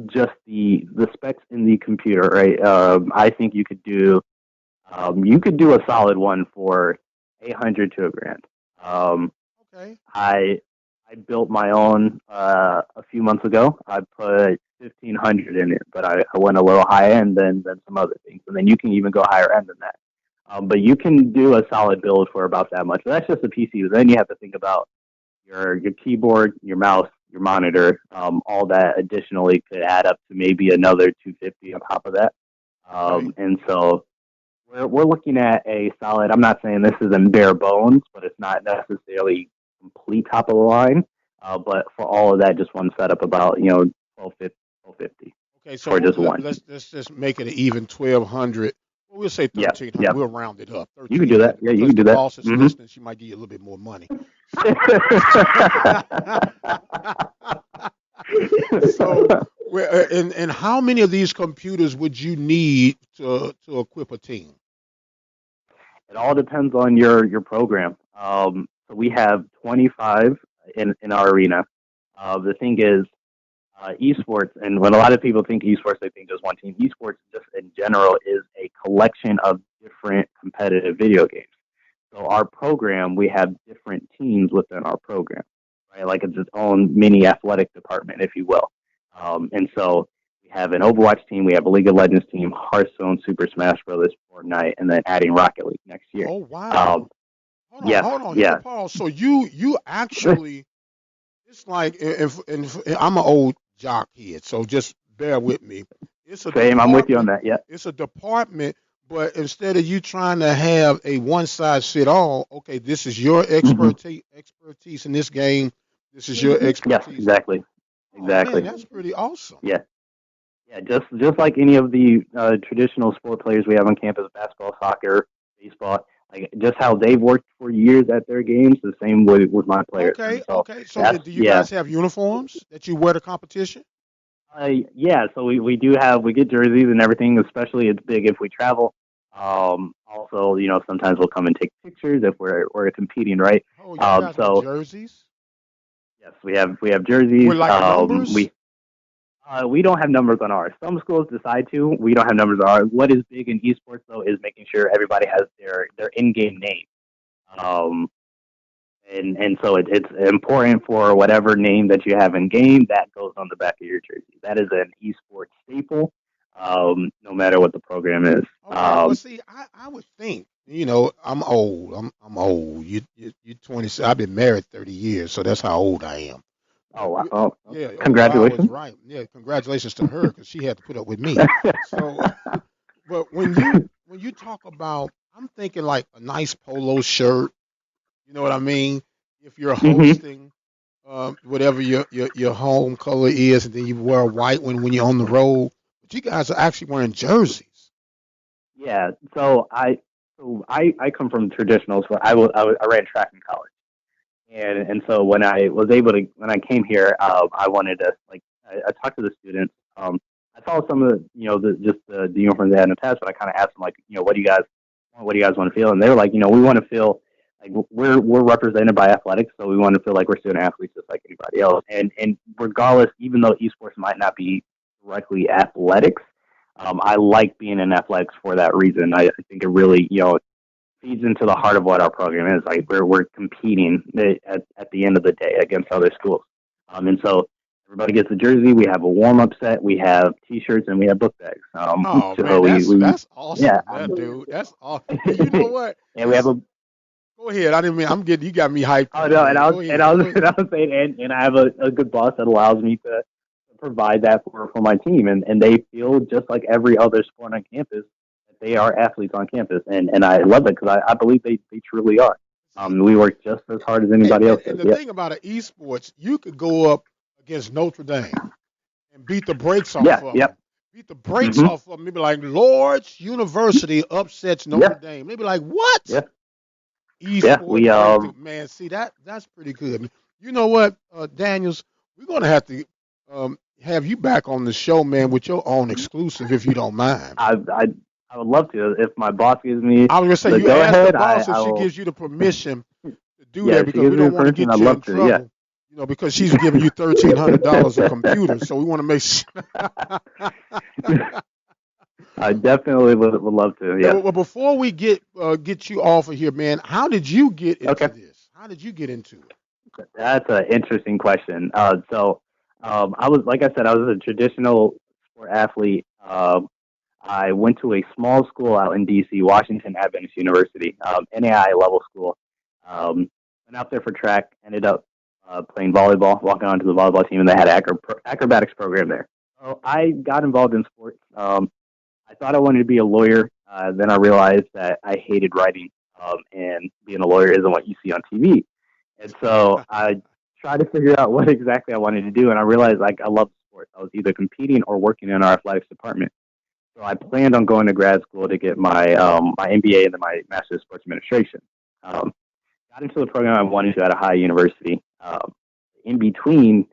just the specs in the computer, right? I think you could do a solid one for 800 to $1,000. Okay. I built my own a few months ago. I put 1,500 in it, but I went a little high end than some other things, and then you can even go higher end than that. But you can do a solid build for about that much. But that's just a PC. But then you have to think about your keyboard, your mouse, your monitor, all that additionally could add up to maybe another 250 on top of that. And so we're looking at a solid. I'm not saying this is in bare bones, but it's not necessarily complete top of the line. But for all of that, just one setup about 1,250. Okay, so for just one. Let's just make it an even 1,200. Well, we'll say 1,300. Yeah. We'll round it up. You can do that. Yeah, you can do that. Boss is listening. She might give you a little bit more money. So, and how many of these computers would you need to equip a team? It all depends on your program. So we have 25 in our arena. The thing is, esports, and when a lot of people think esports, they think just one team. Esports, just in general, is a collection of different competitive video games. So our program, we have different teams within our program, right? Like it's its own mini athletic department, if you will. And so we have an Overwatch team, we have a League of Legends team, Hearthstone, Super Smash Bros., Fortnite, and then adding Rocket League next year. Oh wow! Hold on. Yeah. Paul. So you actually, it's like if I'm an old jock head, so just bear with me. It's a Same. I'm with you on that. Yeah. It's a department, but instead of you trying to have a one size fit all, okay, this is your expertise in this game. This is your expertise. Yes, exactly. Exactly. Man, that's pretty awesome. Yeah. Yeah, just like any of the traditional sport players we have on campus, basketball, soccer, baseball, like just how they've worked for years at their games, the same way with my players. Okay. So do you guys have uniforms that you wear to competition? Yeah, so we get jerseys and everything, especially it's big if we travel. Also, sometimes we'll come and take pictures if we're competing, right? Oh, you guys have jerseys? Yes, we have jerseys. With like numbers? We don't have numbers on ours. Some schools decide to. We don't have numbers on ours. What is big in esports, though, is making sure everybody has their in-game name. And so it's important for whatever name that you have in game that goes on the back of your jersey. That is an esports staple, no matter what the program is. Okay. Well, see, I would think, I'm old. I'm old. You 20. I've been married 30 years, so that's how old I am. Oh, wow. Yeah. Oh, wow, Congratulations. was right. Yeah. Congratulations to her because she had to put up with me. So, but when you talk about, I'm thinking like a nice polo shirt. You know what I mean? If you're hmm hosting, whatever your home color is, and then you wear a white one when you're on the road. But you guys are actually wearing jerseys. Yeah. So I come from traditional. So I ran track in college. And so when I was able to, when I came here, I wanted to, like, I talked to the students. I saw some of the, the uniforms they had in the past, but I kind of asked them, like, what do you guys want to feel? And they were like, we want to feel like we're represented by athletics, so we want to feel like we're student athletes just like anybody else. And regardless, even though esports might not be directly athletics, I like being in athletics for that reason. I think it really, feeds into the heart of what our program is. Like we're competing at the end of the day against other schools. And so everybody gets a jersey. We have a warm up set. We have T-shirts and we have book bags. Oh So man, that's awesome, yeah, that dude. That's awesome. You know what? and we have a. Go ahead. I didn't mean I'm getting you got me hyped Oh up, no, man. and I Go was ahead. and I was and I was saying, and I have a good boss that allows me to provide that for my team, and they feel just like every other sport on campus. They are athletes on campus, and I love it because I believe they truly are. We work just as hard as And, anybody and, else and does. the Yeah, thing about it, esports, you could go up against Notre Dame and beat the brakes off yeah, of them. yep. Beat the brakes hmm off of them. Maybe like Lourdes University upsets Notre Yeah, Dame. Maybe like what? yeah, yeah. Esports breakthrough. Man, see that's pretty good. You know what, Daniels, we're gonna have to have you back on the show, man, with your own exclusive if you don't mind. I would love to if my boss gives me I was gonna say the you go ask the ahead. boss if I she will. gives you the permission to do Yeah, that if she because gives we me don't the want to permission, get I'd you in love to. Yeah. trouble. Because she's giving you $1,300 a computer, so we want to make sure. I definitely would love to. Yeah, Yes. well, before we get you off of here, man, how did you get into Okay. this? How did you get into it? That's an interesting question. I was, like I said, I was a traditional sport athlete. I went to a small school out in D.C., Washington Adventist University, NAI level school. Went out there for track, ended up playing volleyball, walking onto the volleyball team, and they had an acrobatics program there. So I got involved in sports. I thought I wanted to be a lawyer. Then I realized that I hated writing, and being a lawyer isn't what you see on TV. And so I tried to figure out what exactly I wanted to do, and I realized like I loved sports. I was either competing or working in our athletics department. So I planned on going to grad school to get my MBA and then my Master's of Sports Administration. Um, got into the program I wanted to at a high university. In between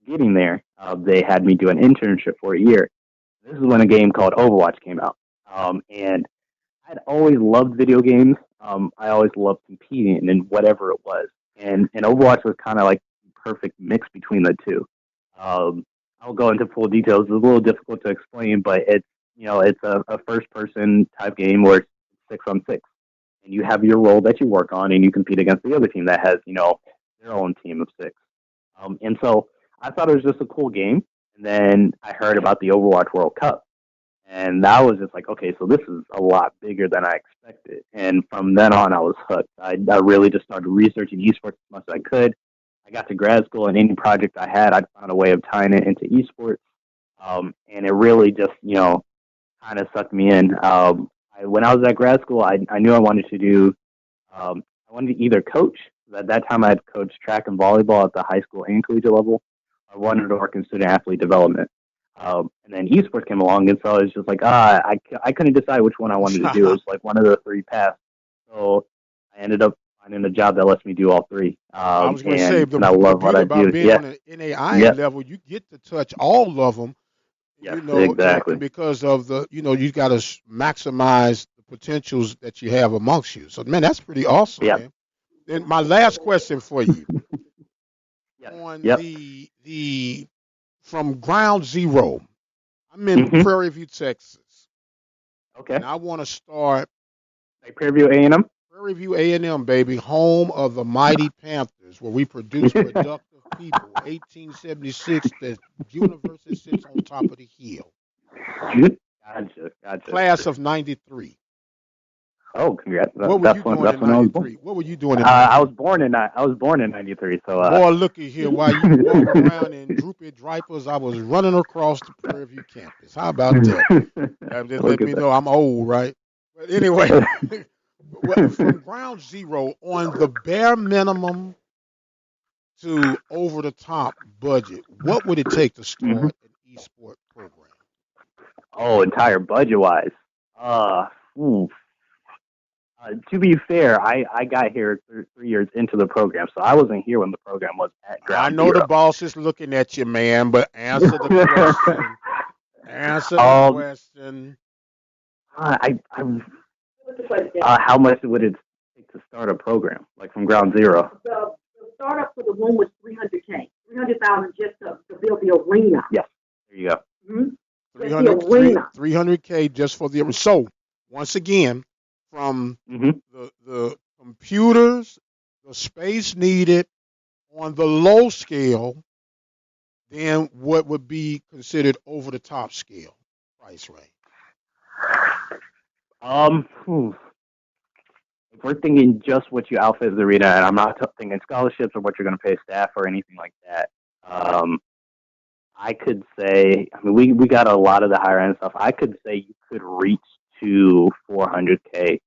getting there, they had me do an internship for a year. This is when a game called Overwatch came out, and I'd always loved video games. I always loved competing in whatever it was, and Overwatch was kind of like the perfect mix between the two. I'll go into full details. It's a little difficult to explain, but it's a first person type game where it's 6 on 6, and you have your role that you work on, and you compete against the other team that has their own team of 6. And so I thought it was just a cool game, and then I heard about the Overwatch World Cup. And that was just like, okay, so this is a lot bigger than I expected. And from then on, I was hooked. I really just started researching esports as much as I could. I got to grad school, and any project I had, I found a way of tying it into esports. And it really just, kind of sucked me in. When I was at grad school, I knew I wanted to do, I wanted to either coach. At that time, I had coached track and volleyball at the high school and collegiate level. I wanted to work in student athlete development. And then esports came along, and so it was just like, I couldn't decide which one I wanted to do. It was like one of the three paths. So I ended up finding a job that lets me do all three. I was going to say And I love what beauty I about do. being Yeah. on the NAI Yep. level, you get to touch all of them. Yes. And Exactly. because of you got to maximize the potentials that you have amongst you. So, man, that's pretty awesome, Yep. man. Then my last question for you Yes. on Yep. the from ground zero. I'm in hmm Prairie View, Texas, Okay. and I want to start Like Prairie View A&M. Prairie View A&M, baby, home of the mighty Panthers, where we produce productive people. 1876, the university sits on top of the hill. Gotcha. Class of 93. Oh, congrats! What were you doing in 93? What were you doing in 93? I was born in '93. So, boy, looky here. While you walking around in droopy diapers, I was running across the Prairie View campus. How about that? Just let me know I'm old, right? But anyway, from ground zero on the bare minimum to over the top budget, what would it take to start an esports program? Oh, entire budget wise. To be fair, I got here 3 years into the program, so I wasn't here when the program was at ground I know zero. the boss is looking at you, man, but answer the question. Answer the question. How much would it take to start a program, like from ground zero? The startup for the room was $300K, $300,000 just to build the arena. Yes, there you go. Mm-hmm. 300K just for the. So once again, from the computers, the space needed on the low scale, then what would be considered over the top scale price range? If we're thinking just what you outfit the arena, and I'm not thinking scholarships or what you're going to pay staff or anything like that, I could say, I mean, we got a lot of the higher end stuff. I could say you could reach to 400K.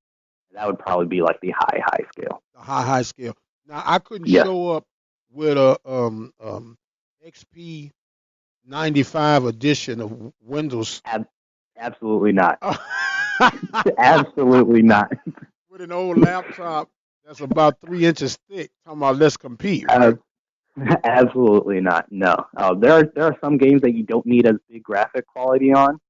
That would probably be like the high scale. The high scale. Now I couldn't show up with a XP 95 edition of Windows. Absolutely not. Absolutely not. With an old laptop that's about 3 inches thick. Talking about let's compete. Right? Absolutely not. No. There are some games that you don't need as big graphic quality on.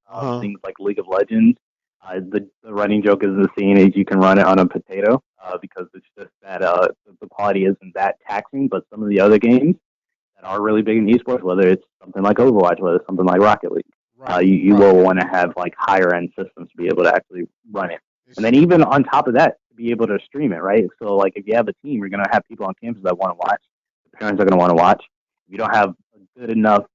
Things like League of Legends. The running joke is the scene is you can run it on a potato because it's just that the quality isn't that taxing. But some of the other games that are really big in esports, whether it's something like Overwatch, whether it's something like Rocket League, you will want to have like higher end systems to be able to actually run it. And then even on top of that, to be able to stream it, right? So like if you have a team, you're going to have people on campus that want to watch. The parents are going to want to watch. If you don't have a good enough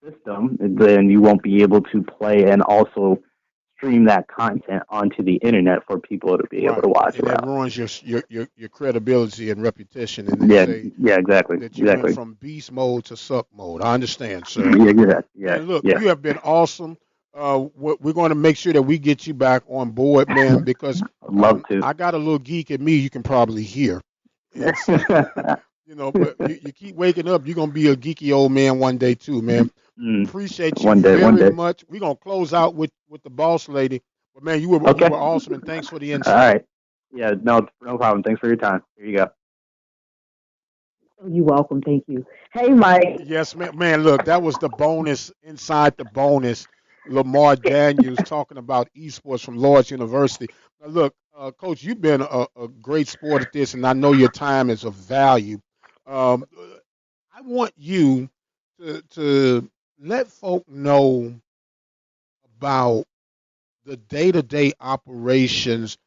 system, then you won't be able to play and also stream that content onto the internet for people to be able to watch. And that ruins your credibility and reputation. And exactly. That you went from beast mode to suck mode. I understand, sir. Yeah. And look, you have been awesome. We're going to make sure that we get you back on board, man, because I'd love to. I got a little geek in me you can probably hear. But you keep waking up, you're going to be a geeky old man one day too, man. Appreciate you very much. We're going to close out with the boss lady. But, man, you were awesome, and thanks for the insight. All right. Yeah, no problem. Thanks for your time. Here you go. You're welcome. Thank you. Hey, Mike. Yes, man. Look, that was the bonus inside the bonus. Lamar Daniels talking about esports from Lourdes University. Now, look, Coach, you've been a great sport at this, and I know your time is of value. I want you to let folk know about the day-to-day operations,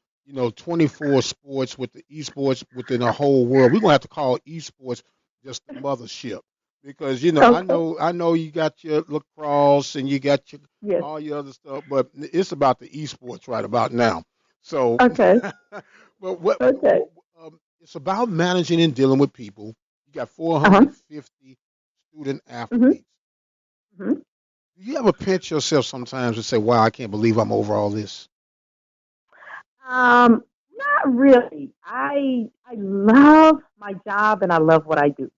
24 sports with the esports within the whole world. We're going to have to call esports just the mothership. Because I know you got your lacrosse and you got your all your other stuff, but it's about the esports right about now. So it's about managing and dealing with people. You got 450 student athletes. Do you ever pinch yourself sometimes and say, "Wow, I can't believe I'm over all this"? Not really. I love my job and I love what I do.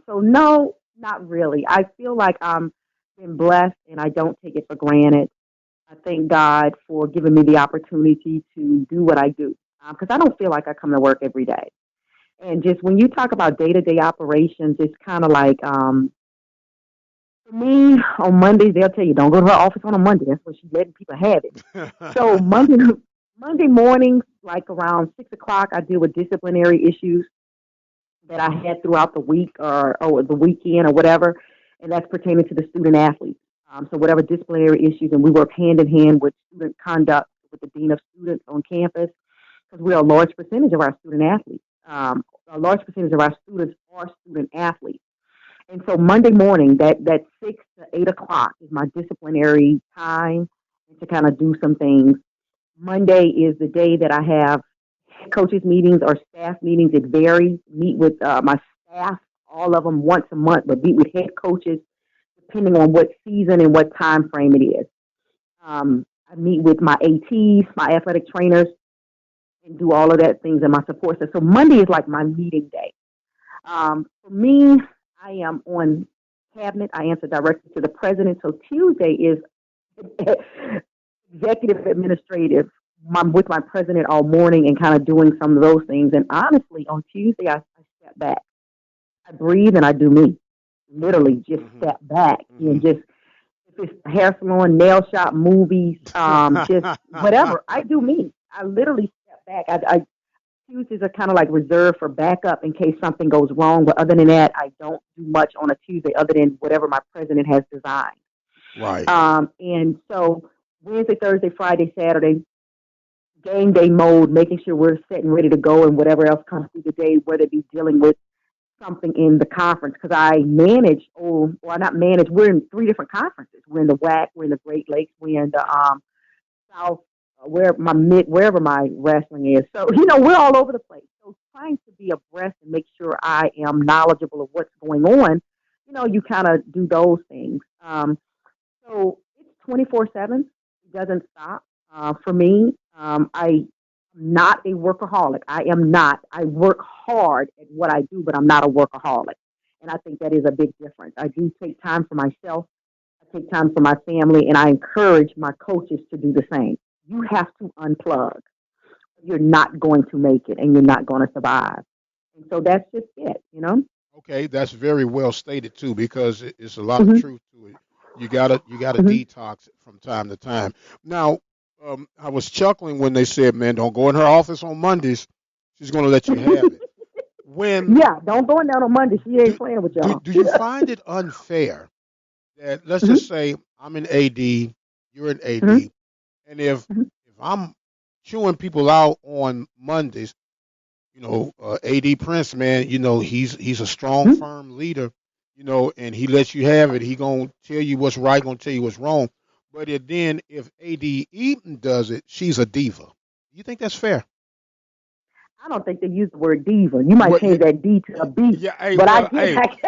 So no, not really. I feel like I'm been blessed and I don't take it for granted. I thank God for giving me the opportunity to do what I do because I don't feel like I come to work every day. And just when you talk about day-to-day operations, it's kind of like for me on Mondays they'll tell you don't go to her office on a Monday. That's when she's letting people have it. So Monday mornings, like around 6:00, I deal with disciplinary issues that I had throughout the week or the weekend or whatever, and that's pertaining to the student athletes. So whatever disciplinary issues, and we work hand in hand with student conduct with the dean of students on campus. because we're a large percentage of our student athletes. A large percentage of our students are student athletes. And so Monday morning, that 6 to 8 o'clock is my disciplinary time to kind of do some things. Monday is the day that I have coaches meetings or staff meetings. It varies. Meet with my staff, all of them once a month, but meet with head coaches depending on what season and what time frame it is. I meet with my ATs, my athletic trainers, and do all of that things in my support system. So Monday is like my meeting day. For me, I am on cabinet. I answer directly to the president. So Tuesday is executive administrative. I'm with my president all morning and kind of doing some of those things. And honestly, on Tuesday, I step back. I breathe and I do me. Literally just step back and just, if it's hair salon, nail shop, movies, just whatever, I do me. I literally step back. Tuesdays are kind of like reserved for backup in case something goes wrong. But other than that, I don't do much on a Tuesday other than whatever my president has designed. Right. And so Wednesday, Thursday, Friday, Saturday, game day mode, making sure we're set and ready to go and whatever else comes through the day, whether it be dealing with something in the conference. Because I manage, not manage, we're in 3 different conferences. We're in the WAC, we're in the Great Lakes, we're in the South, wherever my wrestling is. So, we're all over the place. So trying to be abreast and make sure I am knowledgeable of what's going on, you kind of do those things. So it's 24/7. It doesn't stop. For me, I'm not a workaholic. I am not. I work hard at what I do, but I'm not a workaholic. And I think that is a big difference. I do take time for myself. I take time for my family, and I encourage my coaches to do the same. You have to unplug. You're not going to make it, and you're not going to survive. And so that's just it, Okay, that's very well stated too, because it's a lot of truth to it. You gotta detox from time to time. Now, I was chuckling when they said, "Man, don't go in her office on Mondays. She's gonna let you have it." Don't go in there on Monday. She ain't playing with y'all. Do you find it unfair that, let's just say I'm an AD, you're an AD, and if I'm chewing people out on Mondays, AD Prince, man, he's a strong, firm leader, and he lets you have it. He gonna tell you what's right, gonna tell you what's wrong. But then if AD Eaton does it, she's a diva. You think that's fair? I don't think they use the word diva. You might change that D to a B. Yeah,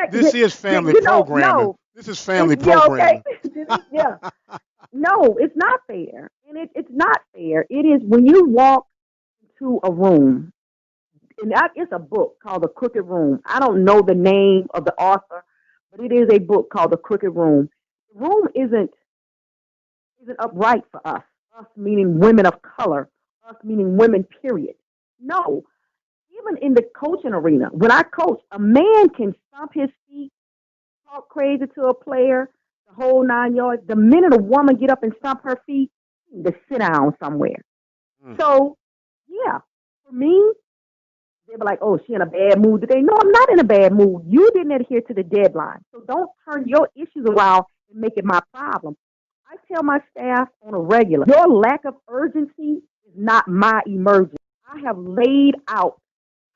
This is family programming. No, this is family programming. Yeah. No, it's not fair. And it's not fair. It is when you walk into a room, and it's a book called The Crooked Room. I don't know the name of the author, but it is a book called The Crooked Room. The room isn't upright for us. Us meaning women of color. Us meaning women, period. No. Even in the coaching arena, when I coach, a man can stomp his feet, talk crazy to a player, the whole 9 yards. The minute a woman get up and stomp her feet, to sit down somewhere. So, yeah, for me, they were like, "Oh, she in a bad mood today." No, I'm not in a bad mood. You didn't adhere to the deadline. So don't turn your issues around and make it my problem. I tell my staff on a regular, your lack of urgency is not my emergency. I have laid out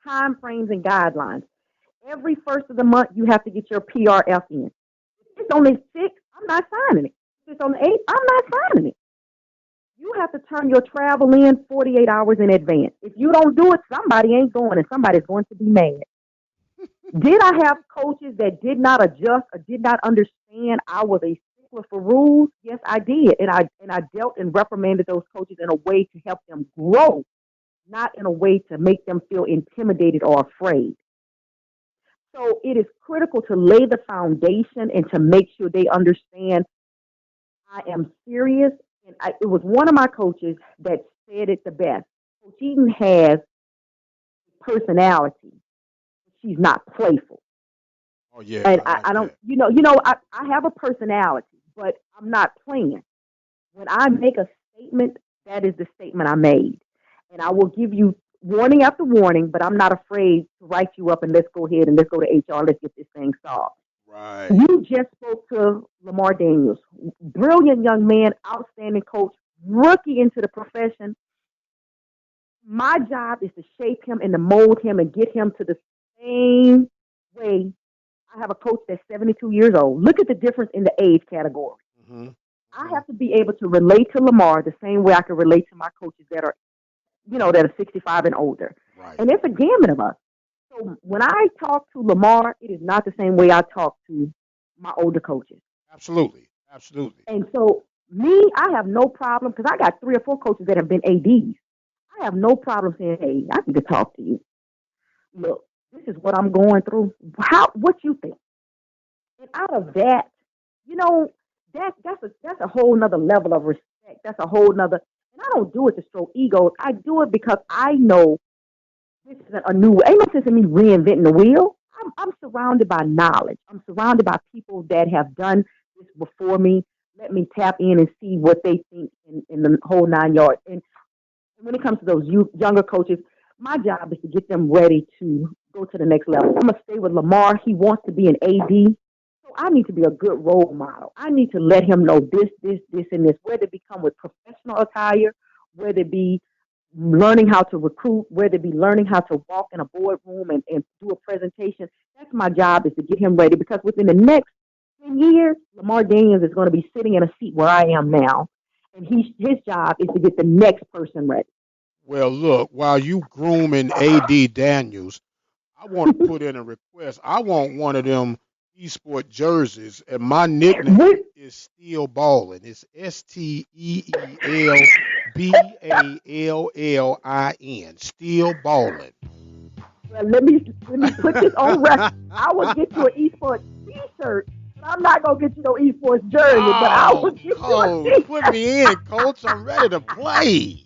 time frames and guidelines. Every first of the month, you have to get your PRF in. If it's on the 6th, I'm not signing it. If it's on the 8th, I'm not signing it. You have to turn your travel in 48 hours in advance. If you don't do it, somebody ain't going, and somebody's going to be mad. Did I have coaches that did not adjust or did not understand I was a stickler for rules? Yes, I did. And I dealt and reprimanded those coaches in a way to help them grow, not in a way to make them feel intimidated or afraid. So it is critical to lay the foundation and to make sure they understand I am serious. And it was one of my coaches that said it the best. Coach Eaton has personality. She's not playful. Oh yeah. And I don't, I have a personality, but I'm not playing. When I make a statement, that is the statement I made. And I will give you warning after warning, but I'm not afraid to write you up and let's go ahead and let's go to HR. Let's get this thing solved. Right. You just spoke to Lamar Daniels, brilliant young man, outstanding coach, rookie into the profession. My job is to shape him and to mold him and get him to the same way. I have a coach that's 72 years old. Look at the difference in the age category. Mm-hmm. I have to be able to relate to Lamar the same way I can relate to my coaches that are, that are 65 and older. Right. And it's a gamut of us. So when I talk to Lamar, it is not the same way I talk to my older coaches. Absolutely. Absolutely. And so I have no problem because I got 3 or 4 coaches that have been ADs. I have no problem saying, hey, I need to talk to you. Look, this is what I'm going through. What you think? And out of that, that's a whole nother level of respect. That's a whole nother, and I don't do it to stroke egos. I do it because I know this isn't a new way. Ain't no sense in me reinventing the wheel. I'm surrounded by knowledge. I'm surrounded by people that have done this before me. Let me tap in and see what they think in the whole 9 yards. And when it comes to those younger coaches, my job is to get them ready to go to the next level. I'm going to stay with Lamar. He wants to be an AD. So I need to be a good role model. I need to let him know this, and this, whether it become with professional attire, whether it be learning how to recruit, whether it be learning how to walk in a boardroom and do a presentation. That's my job, is to get him ready, because within the next 10 years, Lamar Daniels is going to be sitting in a seat where I am now. And his job is to get the next person ready. Well, look, while you grooming A.D. Daniels, I want to put in a request. I want one of them Esports jerseys, and my nickname is Steel Ballin'. It's SteelBallin. Steel Ballin'. Well, let me put this on record. I will get you an Esports T-shirt. I'm not going to get you no Esports jersey, but I will get you a T-shirt. Put me in, Coach. I'm ready to play.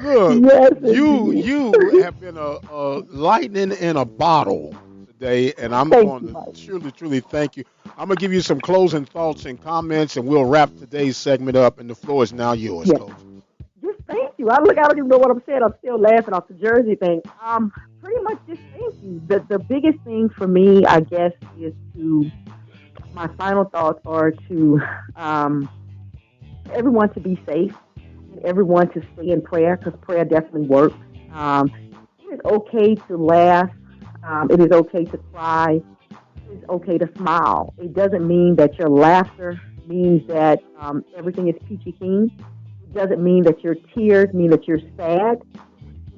Look, yes, you have been a lightning in a bottle today, and I'm going to truly thank you. I'm going to give you some closing thoughts and comments, and we'll wrap today's segment up, and the floor is now yours, Coach. Just thank you. I don't even know what I'm saying. I'm still laughing off the jersey thing. Pretty much just thank you. The biggest thing for me, I guess, is my final thoughts are to everyone to be safe, and everyone to stay in prayer, because prayer definitely works. It is okay to laugh. It is okay to cry. It is okay to smile. It doesn't mean that your laughter means that everything is peachy keen. It doesn't mean that your tears mean that you're sad.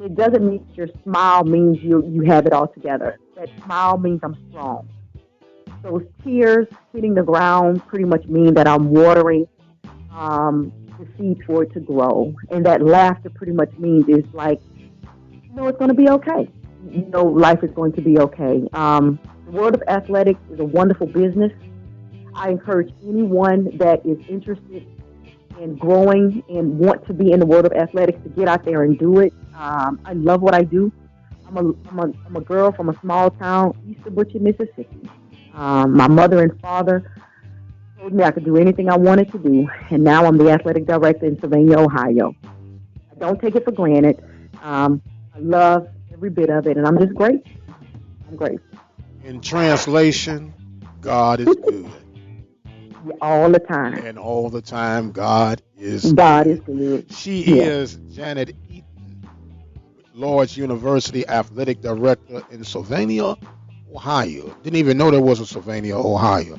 It doesn't mean that your smile means you have it all together. That smile means I'm strong. Those tears hitting the ground pretty much mean that I'm watering the seed for it to grow. And that laughter pretty much means it's like, it's going to be okay. Life is going to be okay. The world of athletics is a wonderful business. I encourage anyone that is interested in growing and want to be in the world of athletics to get out there and do it. I love what I do. I'm a girl from a small town east of Butcher, Mississippi. My mother and father told me I could do anything I wanted to do, and now I'm the athletic director in Sylvania, Ohio. I don't take it for granted. I love every bit of it, and I'm just grateful. I'm grateful. In translation, God is good. All the time. And all the time, God is good. She is Janet Eaton, Lourdes University Athletic Director in Sylvania, Ohio. Didn't even know there was a Sylvania, Ohio.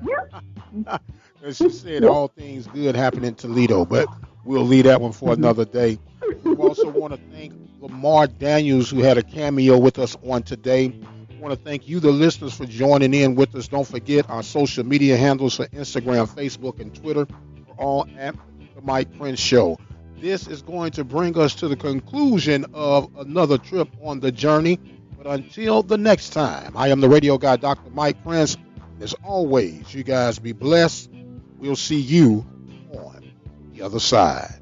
Yeah. And she said all things good happen in Toledo, but we'll leave that one for another day. We also want to thank Lamar Daniels, who had a cameo with us on today. I want to thank you, the listeners, for joining in with us. Don't forget our social media handles for Instagram, Facebook, and Twitter are all at The Mike Prince Show. This is going to bring us to the conclusion of another trip on the journey. But until the next time, I am the radio guy, Dr. Mike Prince. As always, you guys be blessed. We'll see you on the other side.